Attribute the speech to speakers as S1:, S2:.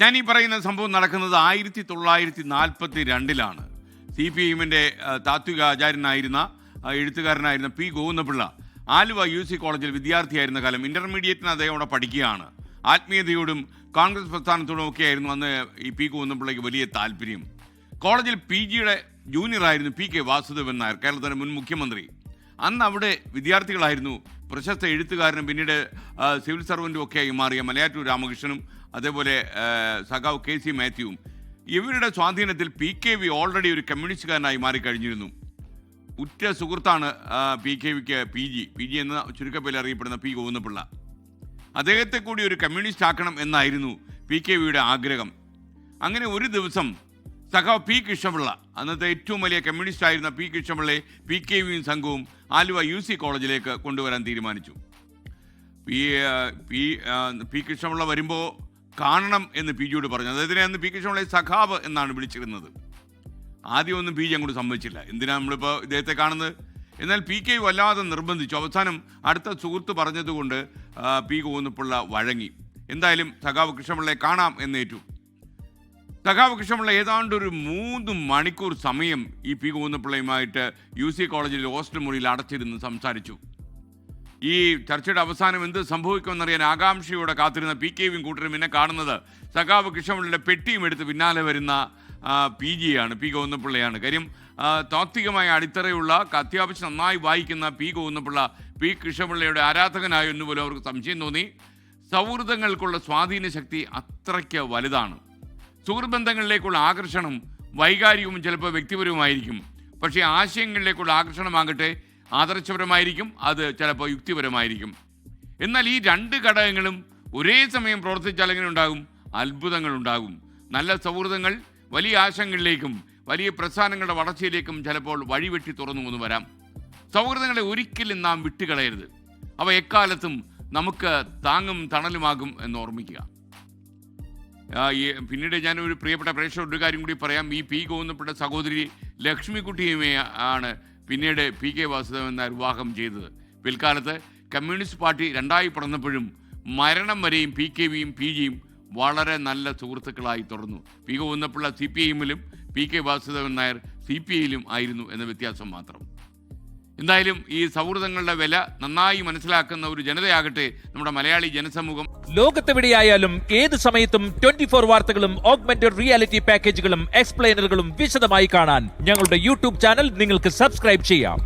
S1: ഞാൻ ഈ പറയുന്ന സംഭവം നടക്കുന്നത് 1942 CPIഎമ്മിൻ്റെ താത്വിക ആചാര്യനായിരുന്ന എഴുത്തുകാരനായിരുന്ന പി ഗോവിന്ദപിള്ള ആലുവ UC കോളേജിൽ വിദ്യാർത്ഥിയായിരുന്ന കാലം. ഇൻ്റർമീഡിയറ്റിന് അദ്ദേഹം അവിടെ പഠിക്കുകയാണ്. ആത്മീയതയോടും കോൺഗ്രസ് പ്രസ്ഥാനത്തോടും ഒക്കെയായിരുന്നു അന്ന് ഈ പി ഗോവിന്ദപിള്ളയ്ക്ക് വലിയ താല്പര്യം. കോളേജിൽ PGയുടെ ജൂനിയറായിരുന്നു PK വാസുദേവൻ നായർ, കേരളത്തിൻ്റെ മുൻ മുഖ്യമന്ത്രി. അന്ന് അവിടെ വിദ്യാർത്ഥികളായിരുന്നു പ്രശസ്ത എഴുത്തുകാരനും പിന്നീട് സിവിൽ സർവൻറ്റും ഒക്കെയായി മാറിയ മലയാറ്റൂർ രാമകൃഷ്ണനും അതേപോലെ സഖാവ് KC മാത്യുവും. ഇവരുടെ സ്വാധീനത്തിൽ PKV ഓൾറെഡി ഒരു കമ്മ്യൂണിസ്റ്റുകാരനായി മാറിക്കഴിഞ്ഞിരുന്നു. ഉറ്റ സുഹൃത്താണ് PKVക്ക് PG എന്ന ചുരുക്കപ്പേരിൽ അറിയപ്പെടുന്ന പി ഗോവിന്ദപിള്ള. അദ്ദേഹത്തെ കൂടി ഒരു കമ്മ്യൂണിസ്റ്റ് ആക്കണം എന്നായിരുന്നു PKVയുടെ ആഗ്രഹം. അങ്ങനെ ഒരു ദിവസം സഖാവ് P കൃഷ്ണപിള്ള, അന്നത്തെ ഏറ്റവും വലിയ കമ്മ്യൂണിസ്റ്റ് ആയിരുന്ന P കൃഷ്ണപിള്ളയെ PKVയും സംഘവും ആലുവ UC കോളേജിലേക്ക് കൊണ്ടുവരാൻ തീരുമാനിച്ചു. P കൃഷ്ണപിള്ള വരുമ്പോൾ കാണണം എന്ന് PGയോട് പറഞ്ഞു. അദ്ദേഹത്തിനെ അന്ന് P കൃഷ്ണപിള്ളയെ സഖാവ് എന്നാണ് വിളിച്ചിരുന്നത്. ആദ്യമൊന്നും PG അങ്ങോട്ട് സമ്മതിച്ചില്ല. എന്തിനാണ് നമ്മളിപ്പോൾ ഇദ്ദേഹത്തെ കാണുന്നത്? എന്നാൽ PK വല്ലാതെ നിർബന്ധിച്ചു. അവസാനം അടുത്ത സുഹൃത്ത് പറഞ്ഞതുകൊണ്ട് P ഗോവിന്ദപിള്ള വഴങ്ങി. എന്തായാലും സഖാവ് കൃഷ്ണപിള്ളയെ കാണാം എന്നേറ്റു. സഖാവ് കൃഷ്ണപിള്ള ഏതാണ്ട് ഒരു 3 മണിക്കൂർ സമയം ഈ പി ഗോവിന്ദപിള്ളയുമായിട്ട് UC കോളേജിൽ ഹോസ്റ്റൽ മുറിയിൽ അടച്ചിരുന്ന് സംസാരിച്ചു. ഈ ചർച്ചയുടെ അവസാനം എന്ത് സംഭവിക്കുമെന്നറിയാൻ ആകാംക്ഷയോടെ കാത്തിരുന്ന PKVയും കൂട്ടരും പിന്നെ കാണുന്നത് സഖാവ് കൃഷ്ണപിള്ളയുടെ പെട്ടിയും എടുത്ത് പിന്നാലെ വരുന്ന PGയാണ്, പി ഗോവിന്ദപിള്ളയാണ്. കാര്യം താത്വികമായ അടിത്തറയുള്ള അത്യാവശ്യം നന്നായി വായിക്കുന്ന പി ഗോവിന്ദപിള്ള P കൃഷ്ണപിള്ളയുടെ ആരാധകനായ എന്നുപോലും അവർക്ക് സംശയം തോന്നി. സൗഹൃദങ്ങൾക്കുള്ള സ്വാധീന ശക്തി അത്രയ്ക്ക് വലുതാണ്. സുഹൃബന്ധങ്ങളിലേക്കുള്ള ആകർഷണം വൈകാരികവും ചിലപ്പോൾ വ്യക്തിപരവുമായിരിക്കും. പക്ഷേ ആശയങ്ങളിലേക്കുള്ള ആകർഷണമാകട്ടെ ആദർശപരമായിരിക്കും, അത് ചിലപ്പോൾ യുക്തിപരമായിരിക്കും. എന്നാൽ ഈ 2 ഘടകങ്ങളും ഒരേ സമയം പ്രവർത്തിച്ചാൽ എങ്ങനെ ഉണ്ടാകും? അത്ഭുതങ്ങളുണ്ടാകും. നല്ല സൗഹൃദങ്ങൾ വലിയ ആശയങ്ങളിലേക്കും വലിയ പ്രസ്ഥാനങ്ങളുടെ വളർച്ചയിലേക്കും ചിലപ്പോൾ വഴിവെട്ടി തുറന്നു വന്നു വരാം. സൗഹൃദങ്ങളെ ഒരിക്കലും നാം വിട്ടുകളയരുത്. അവ എക്കാലത്തും നമുക്ക് താങ്ങും തണലുമാകും എന്ന് ഓർമ്മിക്കുക. പിന്നീട് ഞാനൊരു പ്രിയപ്പെട്ട പ്രേക്ഷകരുടെ ഒരു കാര്യം കൂടി പറയാം. ഈ പി ഗോവിന്ദപിള്ള സഹോദരി ലക്ഷ്മിക്കുട്ടിയുമേ ആണ് പിന്നീട് PK വാസുദേവൻ നായർ വിവാഹം ചെയ്തത്. പിൽക്കാലത്ത് കമ്മ്യൂണിസ്റ്റ് പാർട്ടി 2ആയി പിളർന്നപ്പോഴും മരണം വരെയും PKVയും PGയും വളരെ നല്ല സുഹൃത്തുക്കളായി തുടർന്നു. പി ഗോവിന്ദപിള്ള CPIഎമ്മിലും PK വാസുദേവൻ നായർ CPIയിലും ആയിരുന്നു എന്ന വ്യത്യാസം മാത്രം. എന്തായാലും ഈ സൗഹൃദങ്ങളുടെ വില നന്നായി മനസ്സിലാക്കുന്ന ഒരു ജനതയാകട്ടെ നമ്മുടെ മലയാളി ജനസമൂഹം.
S2: ലോകത്തെവിടെയായാലും ഏത് സമയത്തും 24 വാർത്തകളും ഓഗ്മെന്റഡ് റിയാലിറ്റി പാക്കേജുകളും എക്സ്പ്ലെയിനറുകളും വിശദമായി കാണാൻ ഞങ്ങളുടെ YouTube ചാനൽ നിങ്ങൾക്ക് സബ്സ്ക്രൈബ് ചെയ്യാം.